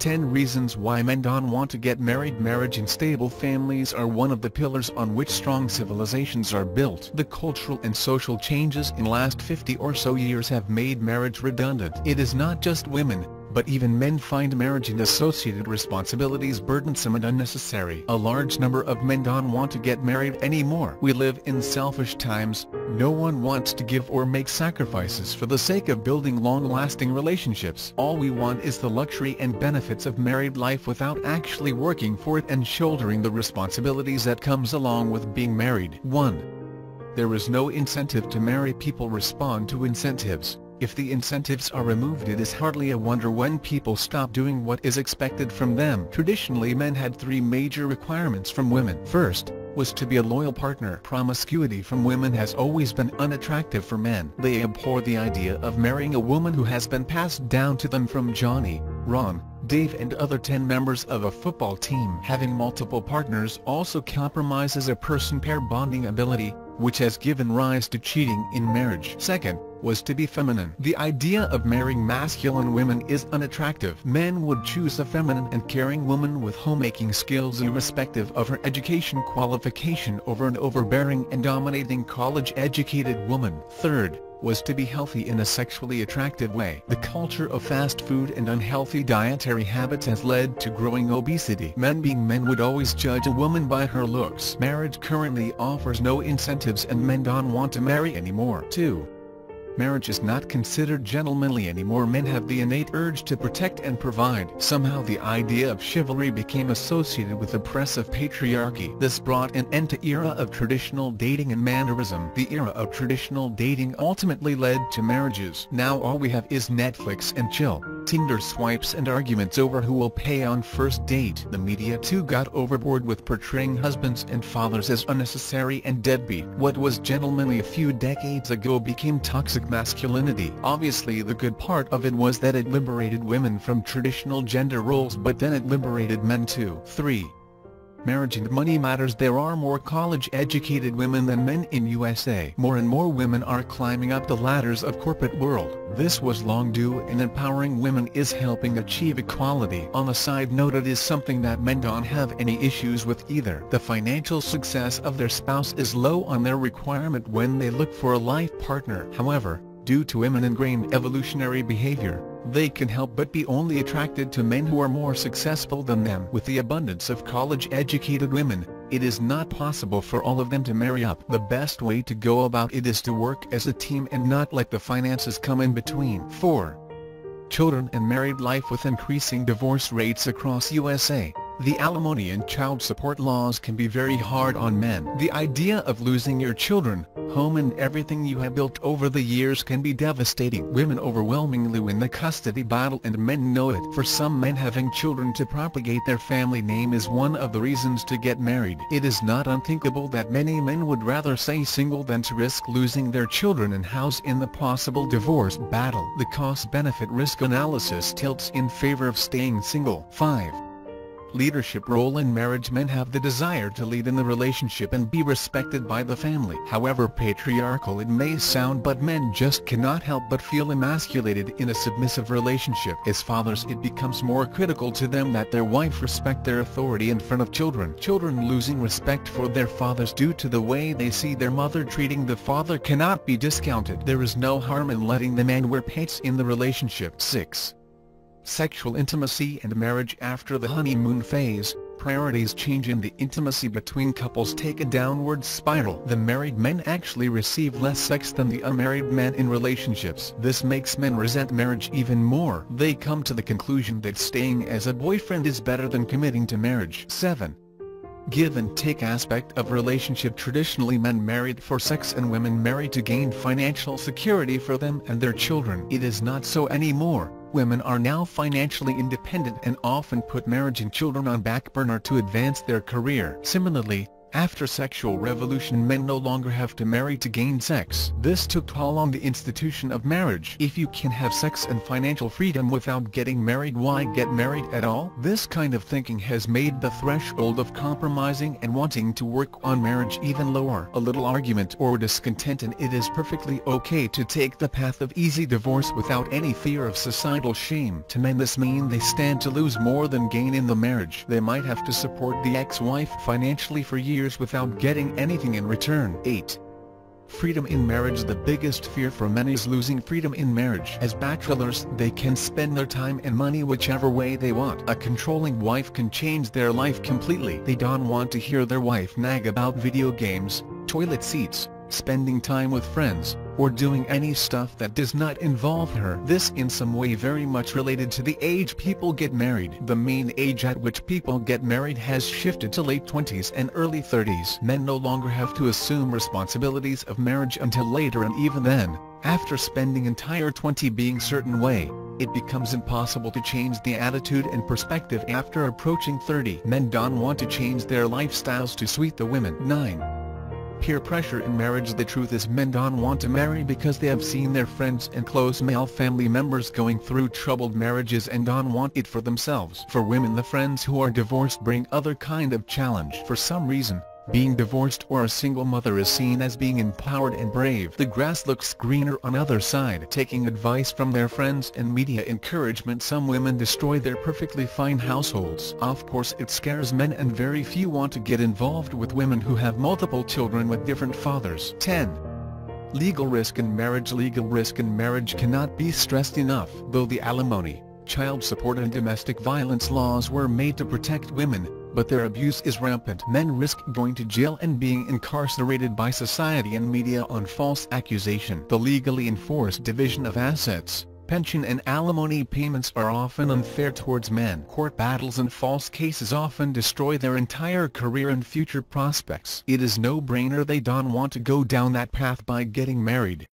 10 Reasons Why Men Don't Want to Get Married. Marriage and stable families are one of the pillars on which strong civilizations are built. The cultural and social changes in last 50 or so years have made marriage redundant. It is not just women, but even men find marriage and associated responsibilities burdensome and unnecessary. A large number of men don't want to get married anymore. We live in selfish times. No one wants to give or make sacrifices for the sake of building long-lasting relationships. All we want is the luxury and benefits of married life without actually working for it and shouldering the responsibilities that comes along with being married. 1. There is no incentive to marry. People respond to incentives. If the incentives are removed, it is hardly a wonder when people stop doing what is expected from them. Traditionally, men had 3 major requirements from women. First, was to be a loyal partner. Promiscuity from women has always been unattractive for men. They abhor the idea of marrying a woman who has been passed down to them from Johnny, Ron, Dave and other 10 members of a football team. Having multiple partners also compromises a person's pair bonding ability, which has given rise to cheating in marriage. Second, was to be feminine. The idea of marrying masculine women is unattractive. Men would choose a feminine and caring woman with homemaking skills irrespective of her education qualification over an overbearing and dominating college-educated woman. Third, was to be healthy in a sexually attractive way. The culture of fast food and unhealthy dietary habits has led to growing obesity. Men being men would always judge a woman by her looks. Marriage currently offers no incentives and men don't want to marry anymore. 2. Marriage is not considered gentlemanly anymore. Men have the innate urge to protect and provide. Somehow the idea of chivalry became associated with oppressive patriarchy. This brought an end to era of traditional dating and mannerism. The era of traditional dating ultimately led to marriages. Now all we have is Netflix and chill, Tinder swipes and arguments over who will pay on first date. The media too got overboard with portraying husbands and fathers as unnecessary and deadbeat. What was gentlemanly a few decades ago became toxic masculinity. Obviously the good part of it was that it liberated women from traditional gender roles, but then it liberated men too. 3. Marriage and money matters. There are more college-educated women than men in USA. More and more women are climbing up the ladders of corporate world. This was long due, and empowering women is helping achieve equality. On a side note, it is something that men don't have any issues with either. The financial success of their spouse is low on their requirement when they look for a life partner. However, due to women-ingrained evolutionary behavior, they can help but be only attracted to men who are more successful than them. With the abundance of college-educated women, it is not possible for all of them to marry up. The best way to go about it is to work as a team and not let the finances come in between. 4. Children and married life. With increasing divorce rates across USA, the alimony and child support laws can be very hard on men. The idea of losing your children, home and everything you have built over the years can be devastating. Women overwhelmingly win the custody battle and men know it. For some men, having children to propagate their family name is one of the reasons to get married. It is not unthinkable that many men would rather stay single than to risk losing their children and house in the possible divorce battle. The cost-benefit risk analysis tilts in favor of staying single. 5. Leadership role in marriage. Men have the desire to lead in the relationship and be respected by the family. However patriarchal it may sound, but men just cannot help but feel emasculated in a submissive relationship. As fathers, it becomes more critical to them that their wife respect their authority in front of children. Children losing respect for their fathers due to the way they see their mother treating the father cannot be discounted. There is no harm in letting the man wear pants in the relationship. 6. Sexual intimacy and marriage. After the honeymoon phase, priorities change and the intimacy between couples take a downward spiral. The married men actually receive less sex than the unmarried men in relationships. This makes men resent marriage even more. They come to the conclusion that staying as a boyfriend is better than committing to marriage. 7. Give and take aspect of relationship. Traditionally, men married for sex and women married to gain financial security for them and their children. It is not so anymore. Women are now financially independent and often put marriage and children on back burner to advance their career. Similarly, After sexual revolution, men no longer have to marry to gain sex. This took toll on the institution of marriage. If you can have sex and financial freedom without getting married, why get married at all? This kind of thinking has made the threshold of compromising and wanting to work on marriage even lower. A little argument or discontent and it is perfectly okay to take the path of easy divorce without any fear of societal shame. To men this means they stand to lose more than gain in the marriage. They might have to support the ex-wife financially for years without getting anything in return. 8. Freedom in marriage. The biggest fear for men is losing freedom in marriage. As bachelors, they can spend their time and money whichever way they want. A controlling wife can change their life completely. They don't want to hear their wife nag about video games, toilet seats, spending time with friends, or doing any stuff that does not involve her. This in some way very much related to the age people get married. The mean age at which people get married has shifted to late 20s and early 30s. Men no longer have to assume responsibilities of marriage until later, and even then, after spending entire 20 being certain way, it becomes impossible to change the attitude and perspective after approaching 30. Men don't want to change their lifestyles to suit the women. 9. Peer pressure in marriage. The truth is, men don't want to marry because they have seen their friends and close male family members going through troubled marriages and don't want it for themselves. For women, the friends who are divorced bring other kind of challenge. For some reason, being divorced or a single mother is seen as being empowered and brave. The grass looks greener on other side. Taking advice from their friends and media encouragement, some women destroy their perfectly fine households. Of course it scares men and very few want to get involved with women who have multiple children with different fathers. 10. Legal risk in marriage. Legal risk in marriage cannot be stressed enough. Though the alimony, child support and domestic violence laws were made to protect women, but their abuse is rampant. Men risk going to jail and being incarcerated by society and media on false accusation. The legally enforced division of assets, pension and alimony payments are often unfair towards men. Court battles and false cases often destroy their entire career and future prospects. It is no-brainer they don't want to go down that path by getting married.